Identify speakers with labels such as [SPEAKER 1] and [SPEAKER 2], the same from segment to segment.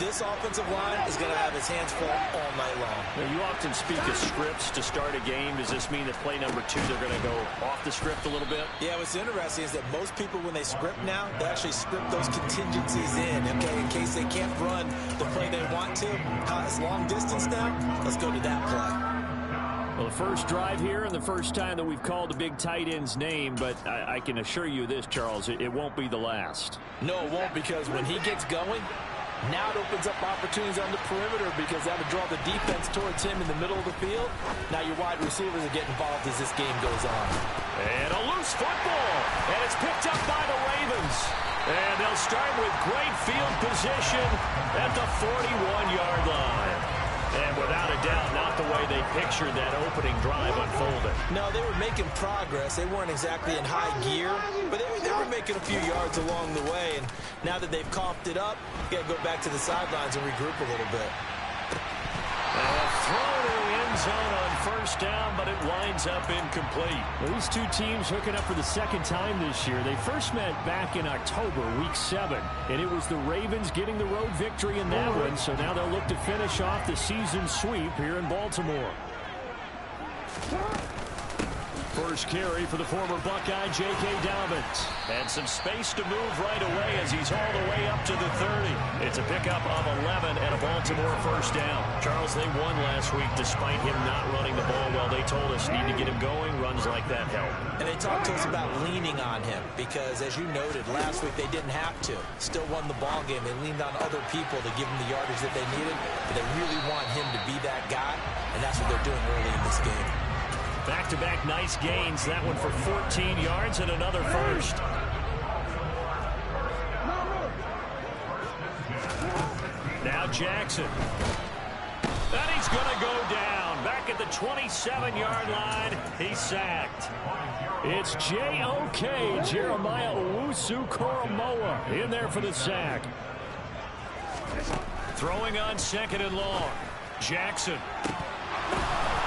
[SPEAKER 1] this offensive line is going to have his hands full all night long.
[SPEAKER 2] Now, you often speak of scripts to start a game. Does this mean that play number 2, they're going to go off the script a little bit?
[SPEAKER 1] Yeah, what's interesting is that most people, when they script now, they actually script those contingencies in, okay, in case they can't run the play they want to. It's long distance now. Let's go to that play.
[SPEAKER 2] Well, the first drive here and the first time that we've called the big tight end's name, but I can assure you this, Charles, it won't be the last.
[SPEAKER 3] No, it won't, because when he gets going, now it opens up opportunities on the perimeter because that would draw the defense towards him in the middle of the field. Now your wide receivers are getting involved as this game goes on.
[SPEAKER 2] And a loose football, and it's picked up by the Ravens. And they'll start with great field position at the 41-yard line. And without a doubt, not the way they pictured that opening drive unfolded.
[SPEAKER 1] No, they were making progress. They weren't exactly in high gear, but they were making a few yards along the way. And now that they've coughed it up, you got to go back to the sidelines and regroup a little bit.
[SPEAKER 2] Throw to the end zone on first down, but it winds up incomplete. Well, these two teams hooking up for the second time this year. They first met back in October, week 7, and it was the Ravens getting the road victory in that one, so now they'll look to finish off the season sweep here in Baltimore. First carry for the former Buckeye, J.K. Dobbins. And some space to move right away as he's all the way up to the 30. It's a pickup of 11 and a Baltimore first down. Charles, they won last week despite him not running the ball well. They told us need to get him going. Runs like that help.
[SPEAKER 1] And they talked to us about leaning on him because, as you noted, last week they didn't have to. Still won the ball game. They leaned on other people to give them the yardage that they needed, but they really want him to be that guy, and that's what they're doing early in this game.
[SPEAKER 2] Back-to-back nice gains. That one for 14 yards and another first. Now Jackson. And he's going to go down. Back at the 27-yard line. He's sacked. It's J.O.K. Jeremiah Owusu-Koramoah in there for the sack. Throwing on second and long. Jackson.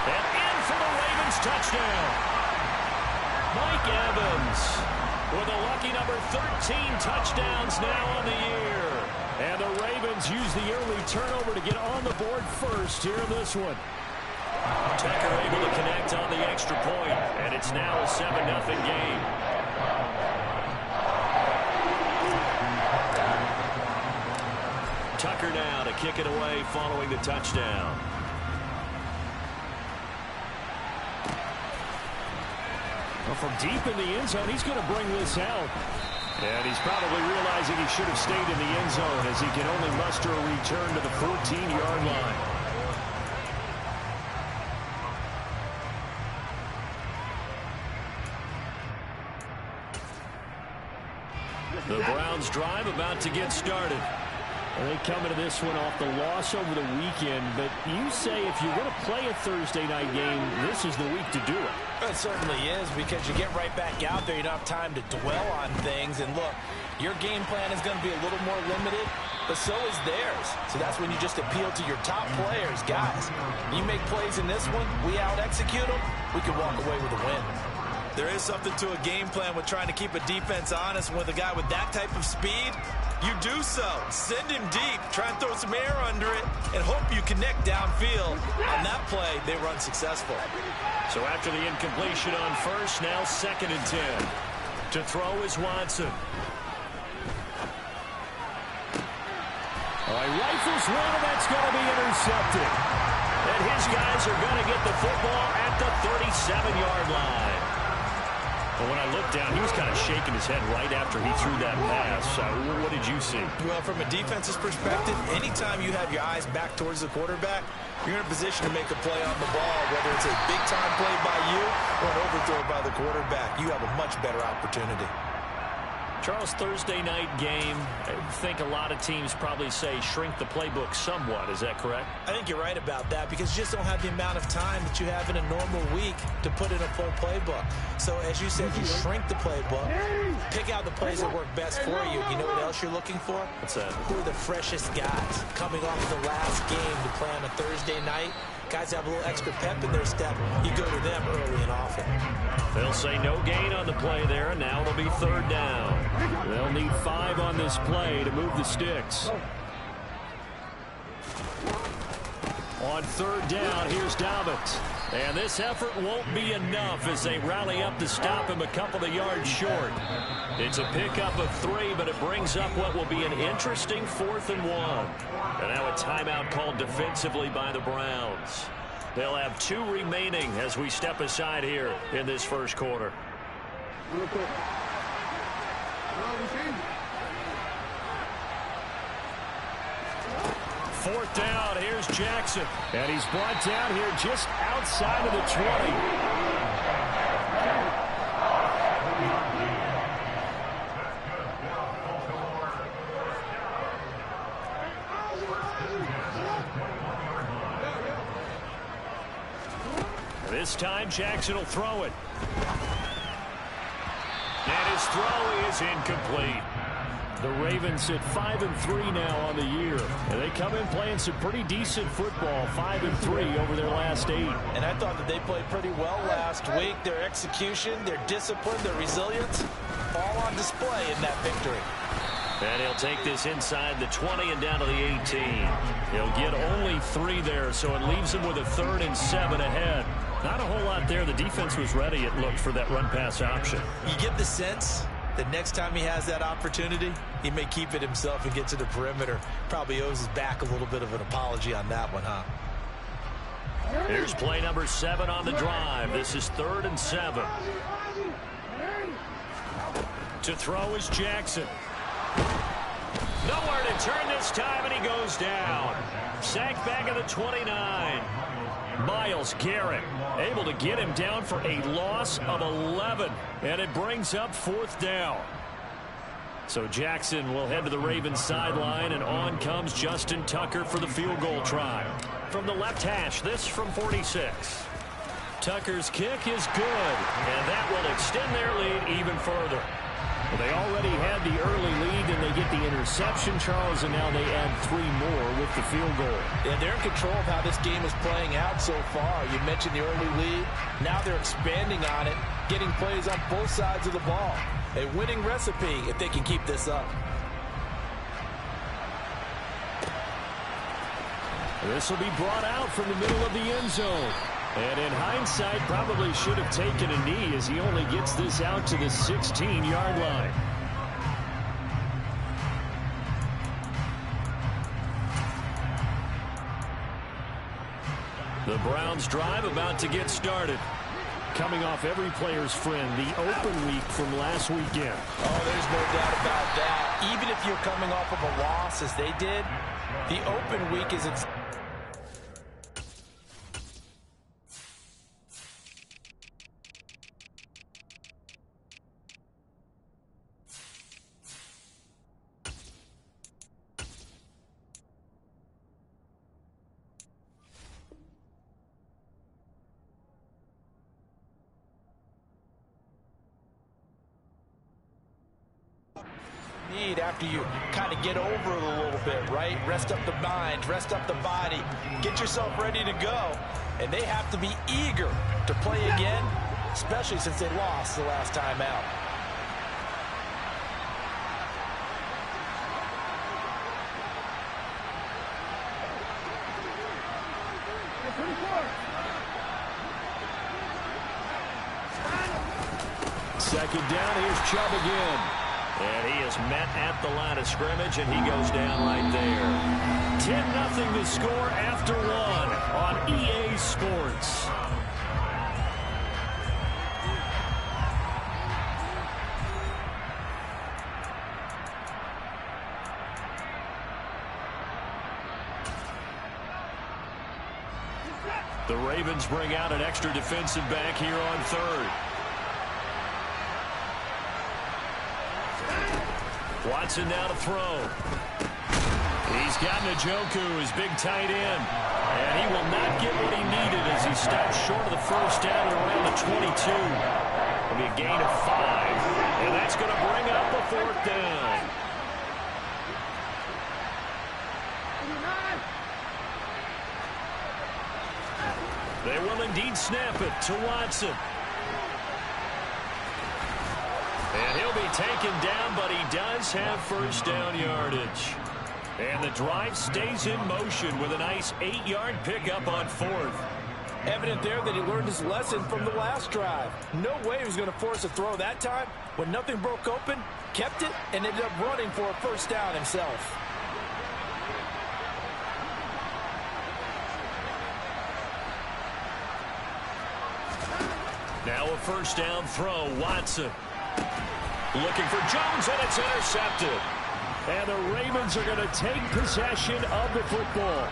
[SPEAKER 2] And in for the Ravens touchdown. Mike Evans with a lucky number 13 touchdowns now on the year. And the Ravens use the early turnover to get on the board first here in this one. Tucker able to connect on the extra point, and it's now a 7-0 game. Tucker now to kick it away following the touchdown. Well, from deep in the end zone, he's going to bring this out. And he's probably realizing he should have stayed in the end zone as he can only muster a return to the 14-yard line. The Browns drive about to get started. And they come into this one off the loss over the weekend, but you say if you're going to play a Thursday night game, this is the week to do it.
[SPEAKER 1] It certainly is, because you get right back out there. You don't have time to dwell on things. And look, your game plan is going to be a little more limited, but so is theirs. So that's when you just appeal to your top players. Guys, you make plays in this one, we out-execute them, we can walk away with a win. There is something to a game plan with trying to keep a defense honest. With a guy with that type of speed, you do so. Send him deep. Try and throw some air under it and hope you connect downfield. On that play, they run successful.
[SPEAKER 2] So after the incompletion on first, now 2nd and 10. To throw is Watson. All right, rifles one, and that's going to be intercepted. And his guys are going to get the football at the 37-yard line. But when I looked down, he was kind of shaking his head right after he threw that pass. What did you see?
[SPEAKER 1] Well, from a defense's perspective, anytime you have your eyes back towards the quarterback, you're in a position to make a play on the ball, whether it's a big-time play by you or an overthrow by the quarterback. You have a much better opportunity.
[SPEAKER 2] Charles, Thursday night game, I think a lot of teams probably say shrink the playbook somewhat. Is that correct?
[SPEAKER 1] I think you're right about that, because you just don't have the amount of time that you have in a normal week to put in a full playbook. So as you said, you shrink the playbook, pick out the plays that work best for you. You know what else you're looking for?
[SPEAKER 2] What's that?
[SPEAKER 1] Who are the freshest guys coming off the last game to play on a Thursday night? Guys have a little extra pep in their step. You go to them early and often.
[SPEAKER 2] They'll say no gain on the play there, and now it'll be 3rd down. They'll need 5 on this play to move the sticks. On third down, here's Dobbins. And this effort won't be enough as they rally up to stop him a couple of yards short. It's a pickup of 3, but it brings up what will be an interesting 4th and 1. And now a timeout called defensively by the Browns. They'll have 2 remaining as we step aside here in this first quarter. 4th down, here's Jackson. And he's brought down here just outside of the 20. This time, Jackson will throw it. And his throw is incomplete. The Ravens sit 5-3 now on the year. And they come in playing some pretty decent football, 5-3 over their last 8.
[SPEAKER 1] And I thought that they played pretty well last week. Their execution, their discipline, their resilience, all on display in that victory.
[SPEAKER 2] And he'll take this inside the 20 and down to the 18. He'll get only 3 there, so it leaves him with a 3rd and 7 ahead. Not a whole lot there. The defense was ready, it looked, for that run-pass option.
[SPEAKER 1] You get the sense that next time he has that opportunity, he may keep it himself and get to the perimeter. Probably owes his back a little bit of an apology on that one, huh?
[SPEAKER 2] Here's play number 7 on the drive. This is 3rd and 7. To throw is Jackson. Nowhere to turn this time, and he goes down. Sacked back at the 29. Myles Garrett able to get him down for a loss of 11. And it brings up 4th down. So Jackson will head to the Ravens sideline, and on comes Justin Tucker for the field goal try. From the left hash, this from 46. Tucker's kick is good, and that will extend their lead even further. Well, they already had the early lead, and they get the interception, Charles, and now they add 3 more with the field goal.
[SPEAKER 1] Yeah, they're in control of how this game is playing out so far. You mentioned the early lead. Now they're expanding on it, getting plays on both sides of the ball. A winning recipe if they can keep this up.
[SPEAKER 2] This will be brought out from the middle of the end zone. And in hindsight, probably should have taken a knee as he only gets this out to the 16-yard line. The Browns drive about to get started. Coming off every player's friend, the open week from last weekend.
[SPEAKER 1] Oh, there's no doubt about that. Even if you're coming off of a loss as they did, the open week is... after you kind of get over it a little bit, right? Rest up the mind, rest up the body, get yourself ready to go. And they have to be eager to play again, especially since they lost the last time out.
[SPEAKER 2] Second down, here's Chubb again. And he is met at the line of scrimmage, and he goes down right there. 10-0 to score after 1 on EA Sports. The Ravens bring out an extra defensive back here on 3rd. Watson now to throw. He's got Njoku, his big tight end. And he will not get what he needed as he stops short of the first down at around the 22. It'll be a gain of 5. And that's going to bring up a 4th down. They will indeed snap it to Watson. And he'll be taken down, but he does have first down yardage. And the drive stays in motion with a nice 8-yard pickup on 4th.
[SPEAKER 1] Evident there that he learned his lesson from the last drive. No way he was going to force a throw that time. When nothing broke open, kept it, and ended up running for a first down himself.
[SPEAKER 2] Now a first down throw, Watson. Looking for Jones, and it's intercepted. And the Ravens are going to take possession of the football.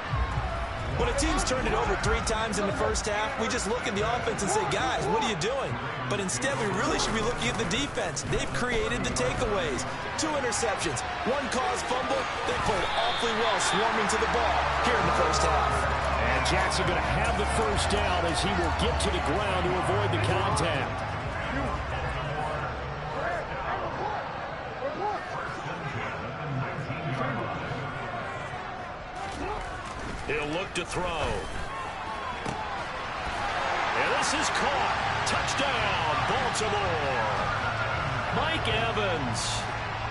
[SPEAKER 1] When a team's turned it over 3 times in the first half, we just look at the offense and say, guys, what are you doing? But instead, we really should be looking at the defense. They've created the takeaways. 2 interceptions, 1 caused fumble. They played awfully well swarming to the ball here in the first half.
[SPEAKER 2] And Jackson going to have the first down as he will get to the ground to avoid the contact. He'll look to throw. And this is caught. Touchdown, Baltimore. Mike Evans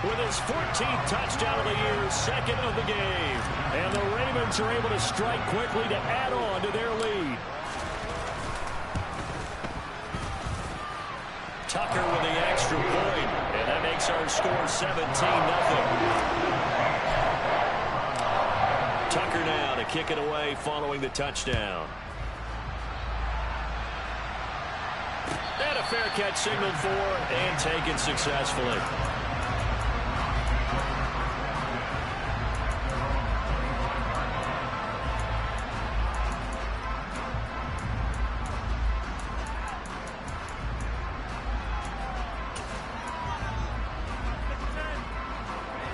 [SPEAKER 2] with his 14th touchdown of the year, 2nd of the game. And the Ravens are able to strike quickly to add on to their lead. Tucker with the extra point. And that makes our score 17-0. Tucker now to kick it away following the touchdown. And a fair catch signaled for and taken successfully.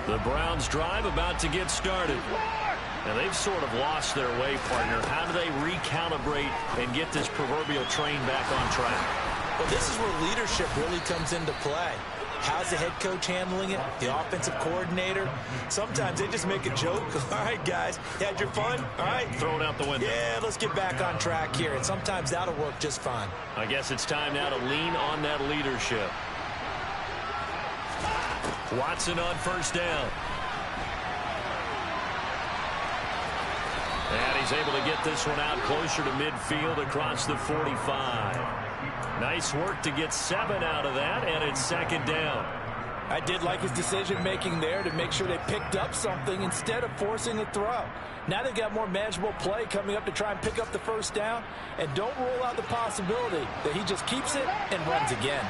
[SPEAKER 2] The Browns drive about to get started. And they've sort of lost their way, partner. How do they recalibrate and get this proverbial train back on track?
[SPEAKER 1] Well, this is where leadership really comes into play. How's the head coach handling it? The offensive coordinator? Sometimes they just make a joke. All right, guys, you had your fun? All right.
[SPEAKER 2] Throw it out the window.
[SPEAKER 1] Yeah, let's get back on track here. And sometimes that'll work just fine.
[SPEAKER 2] I guess it's time now to lean on that leadership. Watson on first down. And he's able to get this one out closer to midfield across the 45. Nice work to get 7 out of that, and it's 2nd down.
[SPEAKER 1] I did like his decision-making there to make sure they picked up something instead of forcing a throw. Now they've got more manageable play coming up to try and pick up the first down, and don't rule out the possibility that he just keeps it and runs again.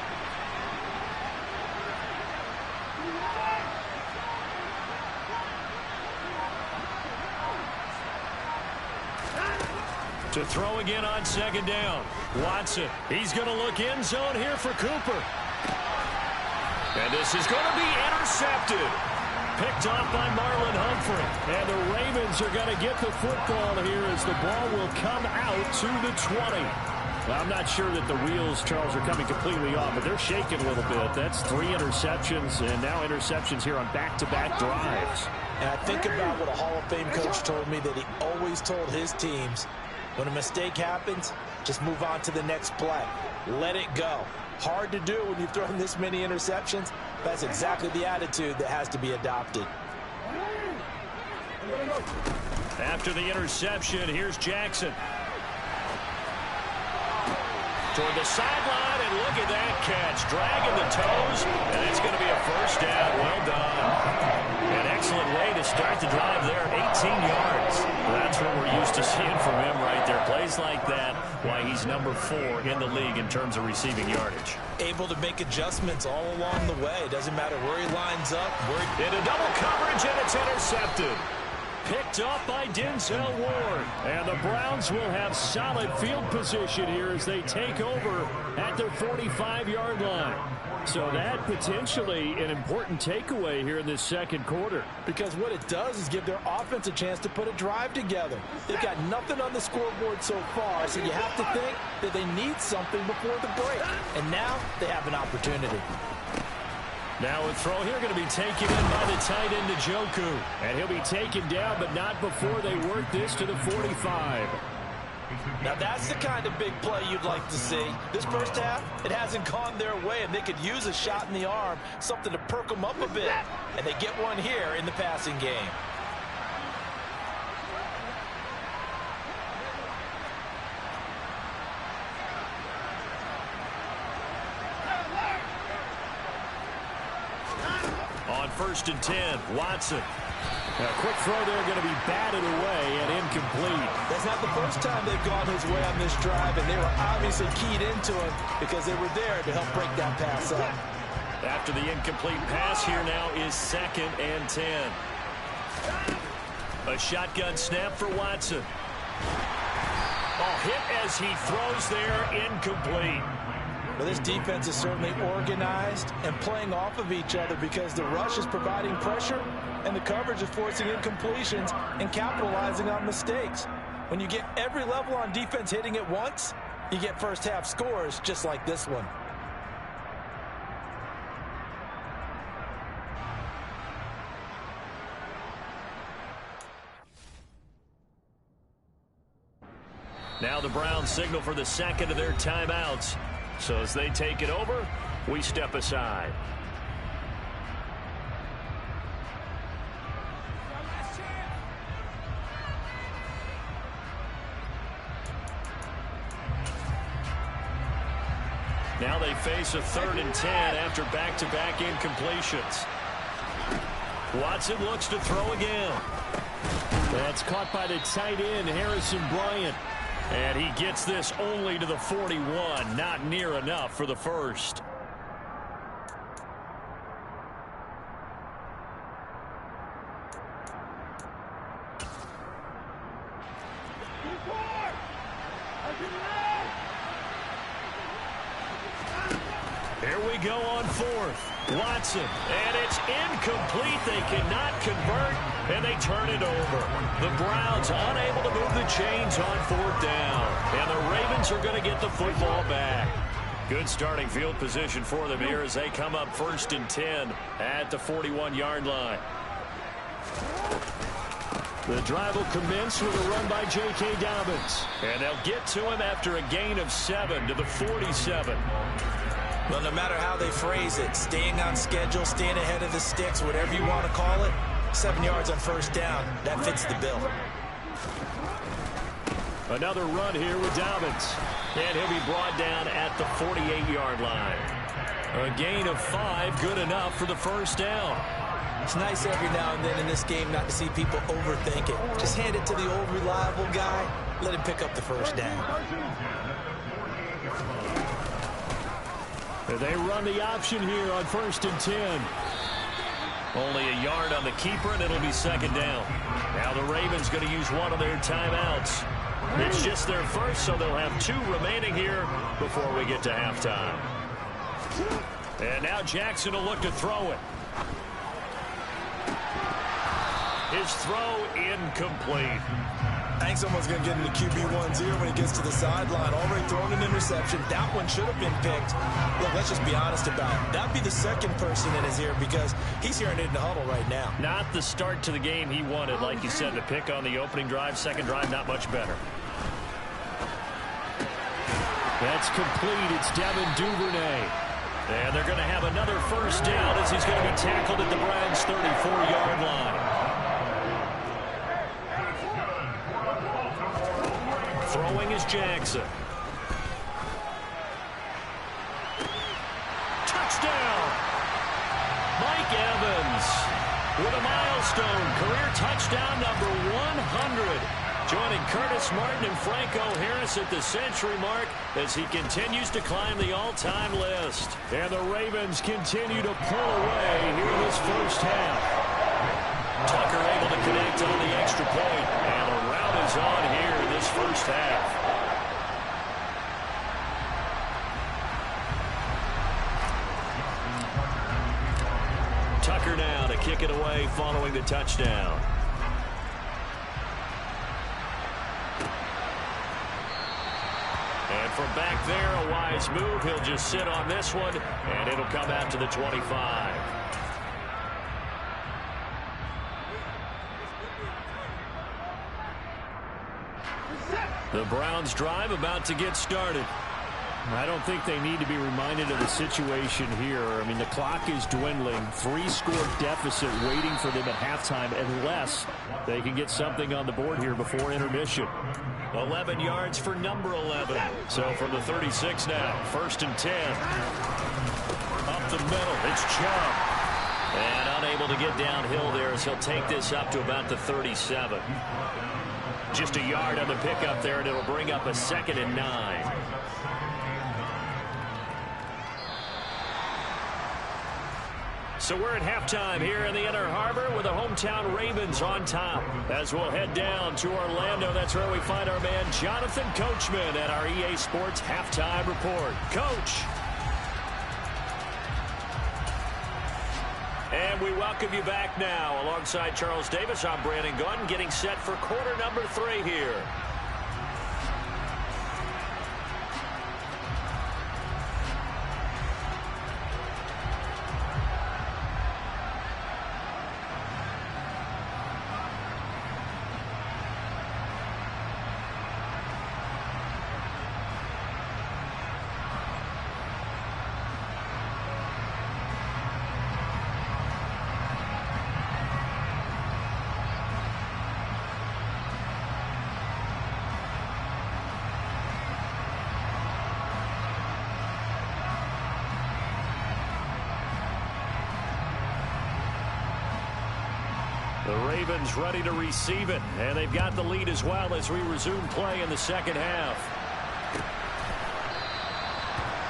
[SPEAKER 2] To throw again on 2nd down. Watson, he's going to look end zone here for Cooper. And this is going to be intercepted. Picked off by Marlon Humphrey. And the Ravens are going to get the football here as the ball will come out to the 20. Well, I'm not sure that the wheels, Charles, are coming completely off, but they're shaking a little bit. That's 3 interceptions, and now interceptions here on back-to-back drives.
[SPEAKER 1] And I think about what a Hall of Fame coach told me, that he always told his teams, when a mistake happens, just move on to the next play. Let it go. Hard to do when you've thrown this many interceptions. That's exactly the attitude that has to be adopted.
[SPEAKER 2] After the interception, here's Jackson. Toward the sideline, and look at that catch. Dragging the toes, and it's going to be a first down. Well done. An excellent way to start the drive there, 18 yards. That's what we're used to seeing from him right there. Plays like that, why he's number 4 in the league in terms of receiving yardage.
[SPEAKER 1] Able to make adjustments all along the way. Doesn't matter where he lines up.
[SPEAKER 2] Into double coverage, and it's intercepted. Picked off by Denzel Ward. And the Browns will have solid field position here as they take over at their 45-yard line. So that potentially an important takeaway here in this 2nd quarter.
[SPEAKER 1] Because what it does is give their offense a chance to put a drive together. They've got nothing on the scoreboard so far, so you have to think that they need something before the break. And now they have an opportunity.
[SPEAKER 2] Now a throw here going to be taken in by the tight end Njoku. And he'll be taken down, but not before they work this to the 45.
[SPEAKER 1] Now that's the kind of big play you'd like to see. This first half, it hasn't gone their way, and they could use a shot in the arm, something to perk them up a bit. And they get one here in the passing game.
[SPEAKER 2] first and 10. Watson. A quick throw there going to be batted away and incomplete.
[SPEAKER 1] That's not the first time they've gone his way on this drive, and they were obviously keyed into him because they were there to help break that pass up.
[SPEAKER 2] After the incomplete pass, here now is second and 10. A shotgun snap for Watson. Ball hit as he throws there, incomplete.
[SPEAKER 1] Well, this defense is certainly organized and playing off of each other because the rush is providing pressure and the coverage is forcing incompletions and capitalizing on mistakes. When you get every level on defense hitting at once, you get first half scores just like this one.
[SPEAKER 2] Now the Browns signal for the second of their timeouts. So as they take it over, we step aside. Now they face a 3rd and 10 after back-to-back incompletions. Watson looks to throw again. That's caught by the tight end, Harrison Bryant. And he gets this only to the 41, not near enough for the first. Here we go on 4th. Watson, and it's incomplete. They cannot convert, and they turn it over. The Browns unable to move the chains on 4th down, and the Ravens are going to get the football back. Good starting field position for them here as they come up 1st and 10 at the 41-yard line. The drive will commence with a run by J.K. Dobbins, and they'll get to him after a gain of 7 to the 47.
[SPEAKER 1] Well, no matter how they phrase it, staying on schedule, staying ahead of the sticks, whatever you want to call it, 7 yards on 1st down, that fits the bill.
[SPEAKER 2] Another run here with Dobbins, and he'll be brought down at the 48-yard line. A gain of 5, good enough for the 1st down.
[SPEAKER 1] It's nice every now and then in this game not to see people overthink it. Just hand it to the old reliable guy, let him pick up the 1st down.
[SPEAKER 2] They run the option here on 1st and 10. Only a yard on the keeper, and it'll be 2nd down. Now the Ravens going to use one of their timeouts. It's just their first, so they'll have 2 remaining here before we get to halftime. And now Jackson will look to throw it. His throw incomplete.
[SPEAKER 1] I think someone's going to get into QB1's ear when he gets to the sideline. Already thrown an interception. That one should have been picked. Look, let's just be honest about it. That'd be the second person in his ear because he's hearing it in the huddle right now.
[SPEAKER 2] Not the start to the game he wanted. Like you said, the pick on the opening drive, second drive, not much better. That's complete. It's Devin Duvernay. And they're going to have another 1st down as he's going to be tackled at the Browns' 34-yard line. Throwing is Jackson. Touchdown! Mike Evans with a milestone career touchdown number 100. Joining Curtis Martin and Franco Harris at the century mark as he continues to climb the all-time list. And the Ravens continue to pull away here in this 1st half. Tucker able to connect on the extra point, and the rout is on here in this 1st half. Tucker now to kick it away following the touchdown. And from back there, a wise move. He'll just sit on this one, and it'll come out to the 25. The Browns drive about to get started. I don't think they need to be reminded of the situation here. I mean, the clock is dwindling. 3-score deficit waiting for them at halftime unless they can get something on the board here before intermission. 11 yards for number 11. So from the 36 now, 1st and 10. Up the middle, it's Chubb. And unable to get downhill there as he'll take this up to about the 37. Just a yard on the pickup there, and it'll bring up a 2nd and 9. So we're at halftime here in the Inner Harbor with the hometown Ravens on top. As we'll head down to Orlando, that's where we find our man Jonathan Coachman at our EA Sports Halftime Report. Coach. And we welcome you back now. Alongside Charles Davis, I'm Brandon Gunn, getting set for quarter number 3 here. The Ravens ready to receive it, and they've got the lead as well as we resume play in the second half.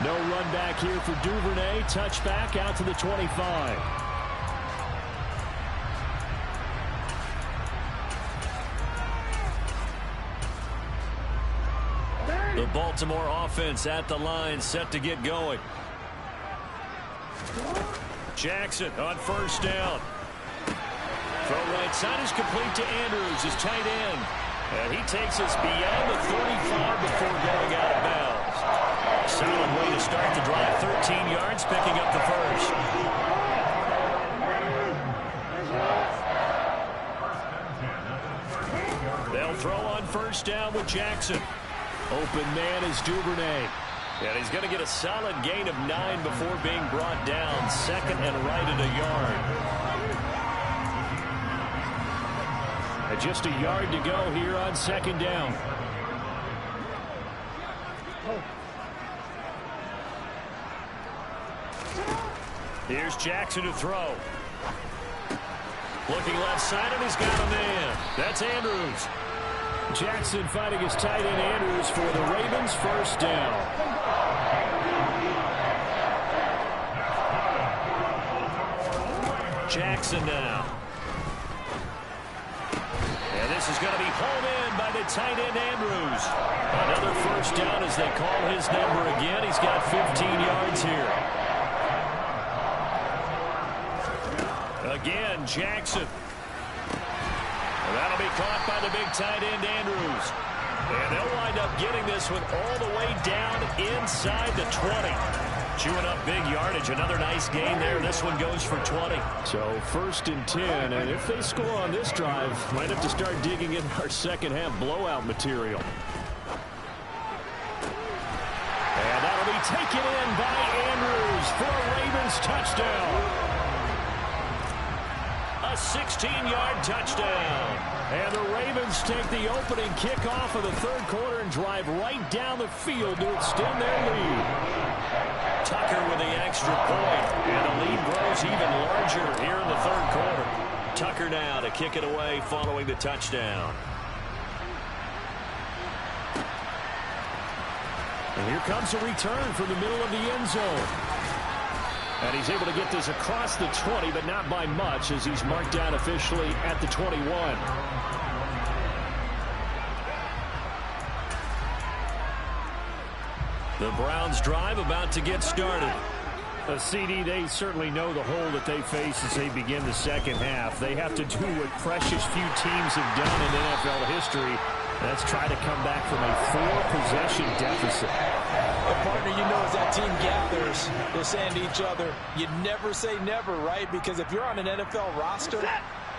[SPEAKER 2] No run back here for Duvernay. Touchback out to the 25. The Baltimore offense at the line, set to get going. Jackson on first down. Throw right side is complete to Andrews, his tight end. And he takes us beyond the 35 before going out of bounds. Solid way to start the drive. 13 yards, picking up the first. They'll throw on first down with Jackson. Open man is Duvernay. And he's going to get a solid gain of 9 before being brought down. 2nd and right at a yard. Just a yard to go here on 2nd down. Here's Jackson to throw. Looking left side, and he's got a man. That's Andrews. Jackson fighting his tight end Andrews for the Ravens. First down. Jackson now. And this is going to be hauled in by the tight end Andrews. Another first down as they call his number again. He's got 15 yards here. Again, Jackson. And that'll be caught by the big tight end Andrews. And they'll wind up getting this one all the way down inside the 20. Chewing up big yardage. Another nice gain there. This one goes for 20. So 1st and 10. And if they score on this drive, might have to start digging in our second half blowout material. And that'll be taken in by Andrews for a Ravens touchdown. A 16-yard touchdown. And the Ravens take the opening kickoff of the 3rd quarter and drive right down the field to extend their lead. Tucker with the extra point, and the lead grows even larger here in the 3rd quarter. Tucker now to kick it away following the touchdown. And here comes a return from the middle of the end zone. And he's able to get this across the 20, but not by much as he's marked down officially at the 21. The Browns drive about to get started. CD, they certainly know the hole that they face as they begin the second half. They have to do what precious few teams have done in NFL history. That's try to come back from a 4-possession deficit.
[SPEAKER 1] And partner, you know, as that team gathers, they're saying to each other, you never say never, right? Because if you're on an NFL roster,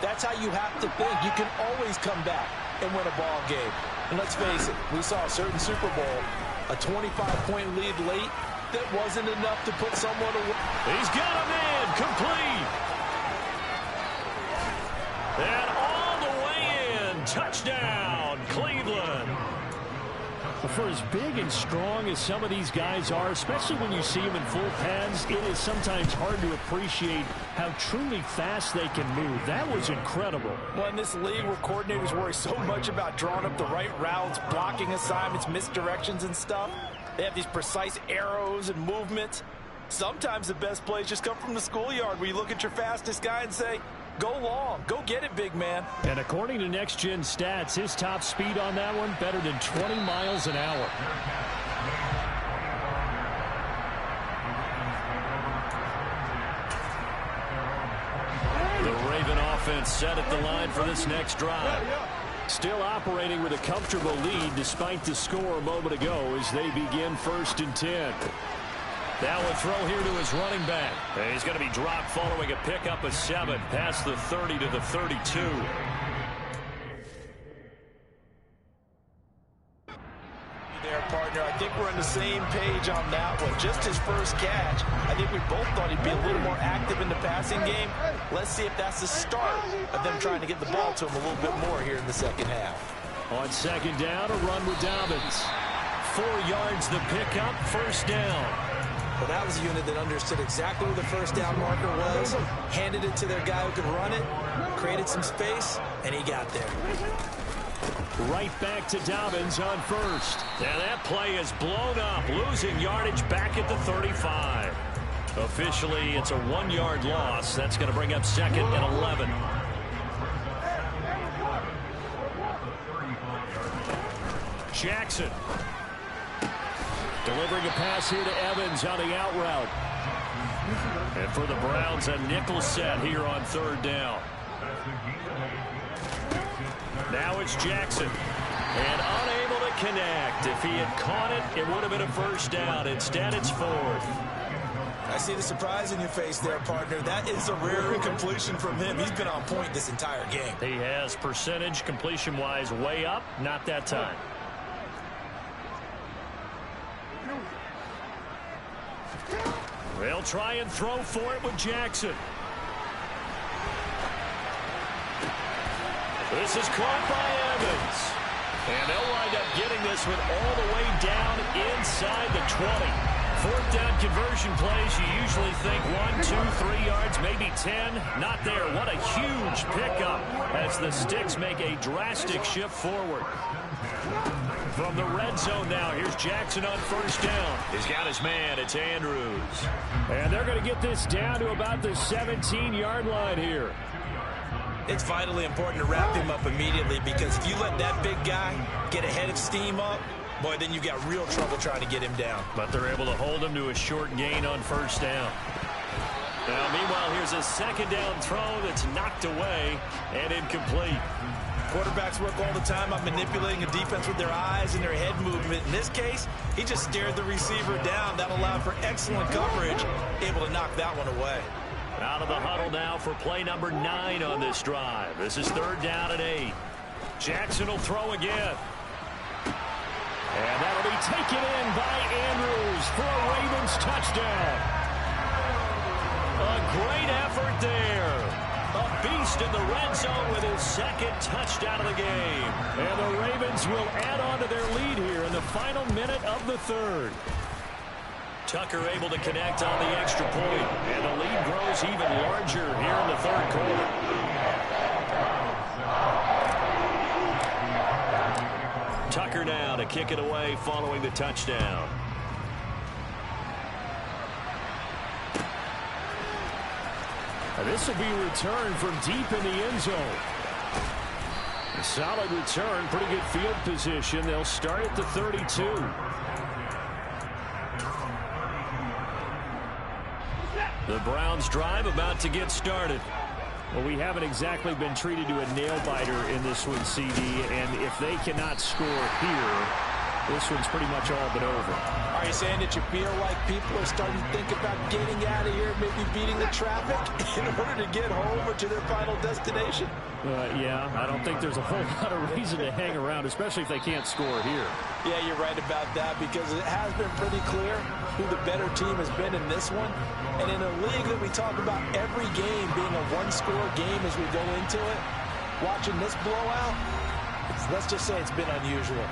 [SPEAKER 1] that's how you have to think. You can always come back and win a ball game. And let's face it, we saw a certain Super Bowl, a 25-point lead late, that wasn't enough to put someone away.
[SPEAKER 2] He's got a man, complete. And all the way in, touchdown, Cleveland. For as big and strong as some of these guys are, especially when you see them in full pads, it is sometimes hard to appreciate how truly fast they can move. That was incredible.
[SPEAKER 1] Well, in this league where coordinators worry so much about drawing up the right routes, blocking assignments, misdirections and stuff, they have these precise arrows and movements. Sometimes the best plays just come from the schoolyard where you look at your fastest guy and say, go long. Go get it, big man.
[SPEAKER 2] And according to Next Gen Stats, his top speed on that one, better than 20 miles an hour. The Raven offense set at the line for this next drive. Still operating with a comfortable lead despite the score a moment ago as they begin 1st and 10. Now a throw here to his running back. He's going to be dropped following a pickup of 7 past the 30 to the 32.
[SPEAKER 1] There, partner. I think we're on the same page on that one. Just his first catch. I think we both thought he'd be a little more active in the passing game. Let's see if that's the start of them trying to get the ball to him a little bit more here in the second half.
[SPEAKER 2] On 2nd down, a run with Dobbins. 4 yards the pickup, 1st down.
[SPEAKER 1] Well, that was a unit that understood exactly where the 1st down marker was, handed it to their guy who could run it, created some space, and he got there.
[SPEAKER 2] Right back to Dobbins on 1st. And that play is blown up, losing yardage back at the 35. Officially, it's a 1-yard loss. That's going to bring up 2nd and 11. Jackson. Delivering a pass here to Evans on the out route. And for the Browns, a nickel set here on 3rd down. Now it's Jackson. And unable to connect. If he had caught it, it would have been a 1st down. Instead, it's 4th.
[SPEAKER 1] I see the surprise in your face there, partner. That is a rare incompletion from him. He's been on point this entire game.
[SPEAKER 2] He has percentage completion-wise way up. Not that time. They'll try and throw for it with Jackson. This is caught by Evans. And they'll wind up getting this one all the way down inside the 20. 4th down conversion plays, you usually think 1, 2, 3 yards, maybe 10. Not there. What a huge pickup as the Sticks make a drastic shift forward. From the red zone now, here's Jackson on 1st down. He's got his man. It's Andrews. And they're going to get this down to about the 17-yard line here.
[SPEAKER 1] It's vitally important to wrap him up immediately because if you let that big guy get ahead of steam up, boy, then you've got real trouble trying to get him down.
[SPEAKER 2] But they're able to hold him to a short gain on 1st down. Now, meanwhile, here's a 2nd down throw that's knocked away and incomplete.
[SPEAKER 1] Quarterbacks work all the time on manipulating a defense with their eyes and their head movement. In this case, he just stared the receiver down. That allowed for excellent coverage, able to knock that one away.
[SPEAKER 2] Out of the huddle now for play number 9 on this drive. This is 3rd down and 8. Jackson will throw again. And that'll be taken in by Andrews for a Ravens touchdown. A great effort there. A beast in the red zone with his 2nd touchdown of the game. And the Ravens will add on to their lead here in the final minute of the 3rd. Tucker able to connect on the extra point. And the lead grows even larger here in the 3rd quarter. Tucker now to kick it away following the touchdown. This will be returned from deep in the end zone. A solid return, pretty good field position. They'll start at the 32. The Browns drive about to get started. Well, we haven't exactly been treated to a nail-biter in this one, CD, and if they cannot score here, this one's pretty much all but over.
[SPEAKER 1] Are you saying that you feel like people are starting to think about getting out of here, maybe beating the traffic in order to get home or to their final destination?
[SPEAKER 2] Yeah, I don't think there's a whole lot of reason to hang around, especially if they can't score here.
[SPEAKER 1] Yeah, you're right about that because it has been pretty clear who the better team has been in this one. And in a league that we talk about every game being a one-score game as we go into it, watching this blowout, let's just say it's been unusual.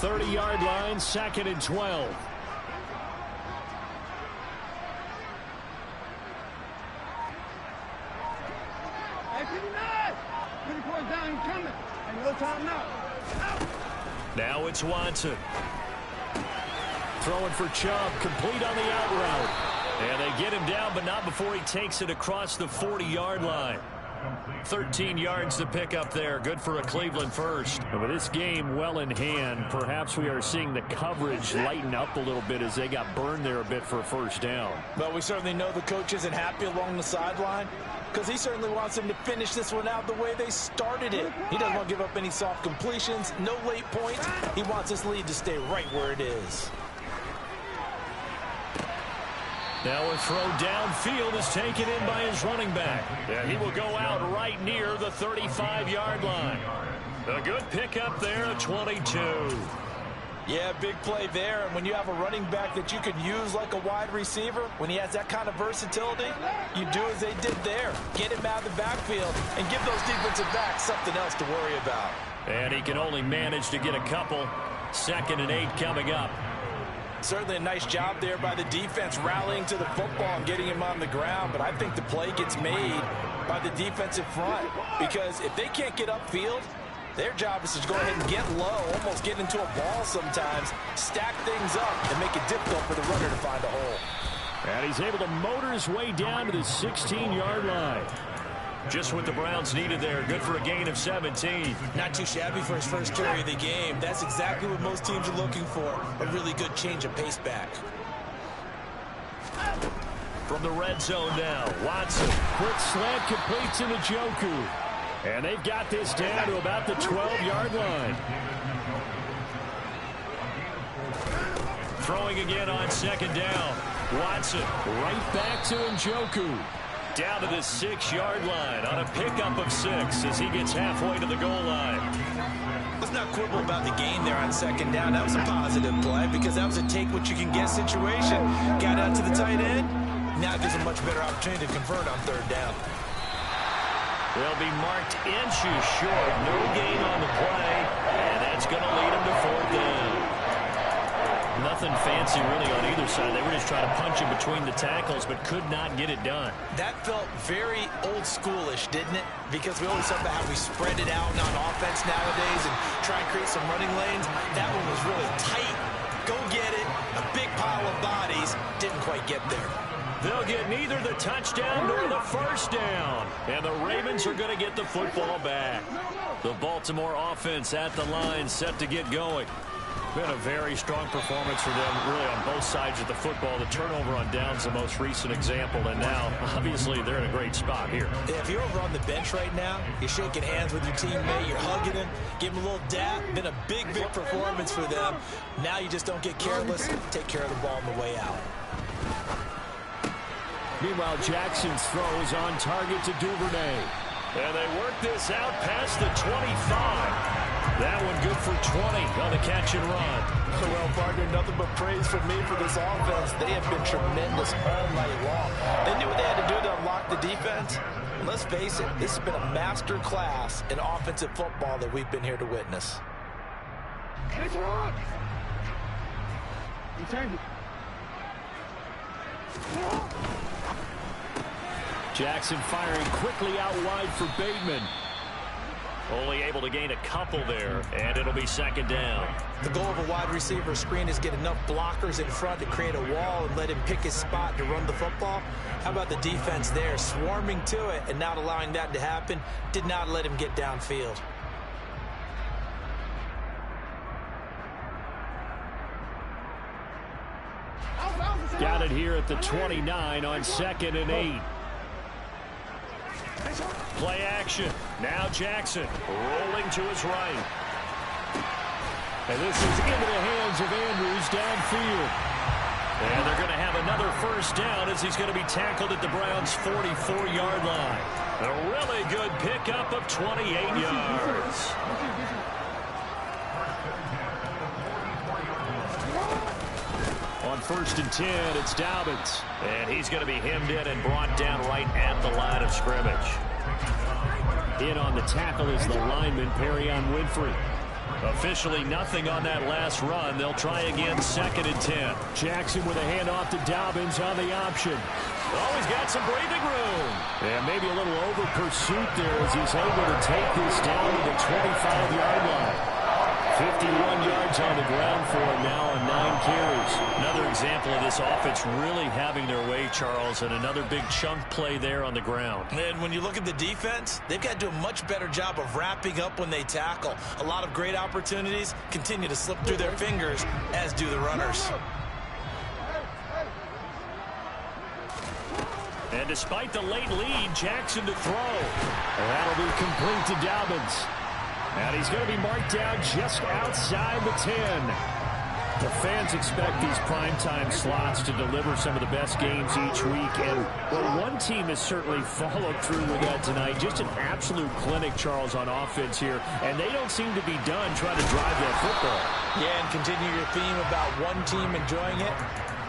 [SPEAKER 2] 30-yard line, 2nd and 12. Now it's Watson. Throwing for Chubb, complete on the out route. And they get him down, but not before he takes it across the 40-yard line. 13 yards to pick up there. Good for a Cleveland first. And with this game well in hand, perhaps we are seeing the coverage lighten up a little bit as they got burned there a bit for a first down.
[SPEAKER 1] Well, we certainly know the coach isn't happy along the sideline because he certainly wants them to finish this one out the way they started it. He doesn't want to give up any soft completions, no late points. He wants this lead to stay right where it is.
[SPEAKER 2] Now a throw downfield is taken in by his running back. And he will go out right near the 35-yard line. A good pickup there at 22.
[SPEAKER 1] Yeah, big play there. And when you have a running back that you can use like a wide receiver, when he has that kind of versatility, you do as they did there. Get him out of the backfield and give those defensive backs something else to worry about.
[SPEAKER 2] And he can only manage to get a couple. 2nd and 8 coming up.
[SPEAKER 1] Certainly a nice job there by the defense rallying to the football and getting him on the ground, but I think the play gets made by the defensive front because if they can't get upfield, their job is to go ahead and get low, almost get into a ball sometimes, stack things up, and make it difficult for the runner to find a hole.
[SPEAKER 2] And he's able to motor his way down to the 16-yard line. Just what the Browns needed there. Good for a gain of 17.
[SPEAKER 1] Not too shabby for his first carry of the game. That's exactly what most teams are looking for. A really good change of pace back.
[SPEAKER 2] From the red zone now, Watson. Quick slant complete to Njoku. And they've got this down to about the 12-yard line. Throwing again on 2nd down. Watson right back to Njoku. Down to the 6-yard line on a pickup of 6 as he gets halfway to the goal line.
[SPEAKER 1] Let's not quibble about the gain there on 2nd down. That was a positive play because that was a take-what-you-can-get situation. Got out to the tight end. Now it gives a much better opportunity to convert on 3rd down.
[SPEAKER 2] They'll be marked inches short. No gain on the play, and that's going to lead them to 4th down. Nothing fancy really on either side. They were just trying to punch in between the tackles, but could not get it done.
[SPEAKER 1] That felt very old schoolish, didn't it? Because we always talk about how we spread it out on offense nowadays and try and create some running lanes. That one was really tight. Go get it. A big pile of bodies. Didn't quite get there.
[SPEAKER 2] They'll get neither the touchdown nor the first down. And the Ravens are going to get the football back. The Baltimore offense at the line, set to get going. Been a very strong performance for them, really, on both sides of the football. The turnover on downs the most recent example, and now, obviously, they're in a great spot here.
[SPEAKER 1] Yeah, if you're over on the bench right now, you're shaking hands with your teammate, you're hugging him, give him a little dap. Been a big, big performance for them. Now you just don't get careless. Take care of the ball on the way out.
[SPEAKER 2] Meanwhile, Jackson's throws on target to Duvernay. And they work this out past the 25. That one good for 20 on the catch and run.
[SPEAKER 1] Well, partner, nothing but praise from me for this offense. They have been tremendous all night long. They knew what they had to do to unlock the defense. And let's face it, this has been a master class in offensive football that we've been here to witness.
[SPEAKER 2] Jackson firing quickly out wide for Bateman. Only able to gain a couple there, and it'll be 2nd down.
[SPEAKER 1] The goal of a wide receiver screen is get enough blockers in front to create a wall and let him pick his spot to run the football. How about the defense there, swarming to it and not allowing that to happen? Did not let him get downfield.
[SPEAKER 2] Got it here at the 29 on 2nd and 8. Play action. Now Jackson rolling to his right. And this is into the hands of Andrews downfield. And they're going to have another first down as he's going to be tackled at the Browns' 44-yard line. A really good pickup of 28 yards. On 1st and 10, it's Dobbins. And he's going to be hemmed in and brought down right at the line of scrimmage. In on the tackle is the lineman, Perrion Winfrey. Officially nothing on that last run. They'll try again, 2nd and 10.
[SPEAKER 4] Jackson with a handoff to Dobbins on the option.
[SPEAKER 2] Oh, he's got some breathing room.
[SPEAKER 4] And maybe a little over pursuit there as he's able to take this down to the 25-yard line. 51 yards on the ground for him now on 9 carries.
[SPEAKER 2] Another example of this offense really having their way, Charles, and another big chunk play there on the ground.
[SPEAKER 1] And when you look at the defense, they've got to do a much better job of wrapping up when they tackle. A lot of great opportunities continue to slip through their fingers, as do the runners.
[SPEAKER 2] And despite the late lead, Jackson to throw.
[SPEAKER 4] That'll be complete to Dobbins. And he's going to be marked down just outside the 10. The fans expect these primetime slots to deliver some of the best games each week. And well, one team has certainly followed through with that tonight. Just an absolute clinic, Charles, on offense here. And they don't seem to be done trying to drive that football.
[SPEAKER 1] Yeah, and continue your theme about one team enjoying it.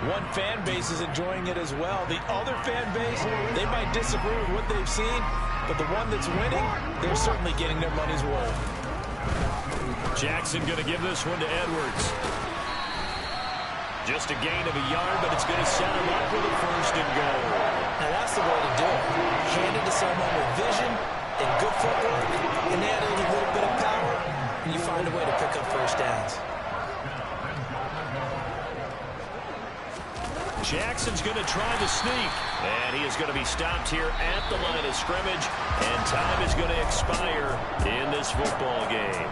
[SPEAKER 1] One fan base is enjoying it as well. The other fan base, they might disagree with what they've seen, but the one that's winning, they're certainly getting their money's worth.
[SPEAKER 2] Jackson going to give this one to Edwards. Just a gain of a yard, but it's going to set him up with a 1st and goal.
[SPEAKER 1] Now that's the way to do it. Hand it to someone with vision and good footwork, and add a little bit of power, and you find a way to pick up 1st downs.
[SPEAKER 2] Jackson's going to try the sneak, and he is going to be stopped here at the line of scrimmage, and time is going to expire in this football game.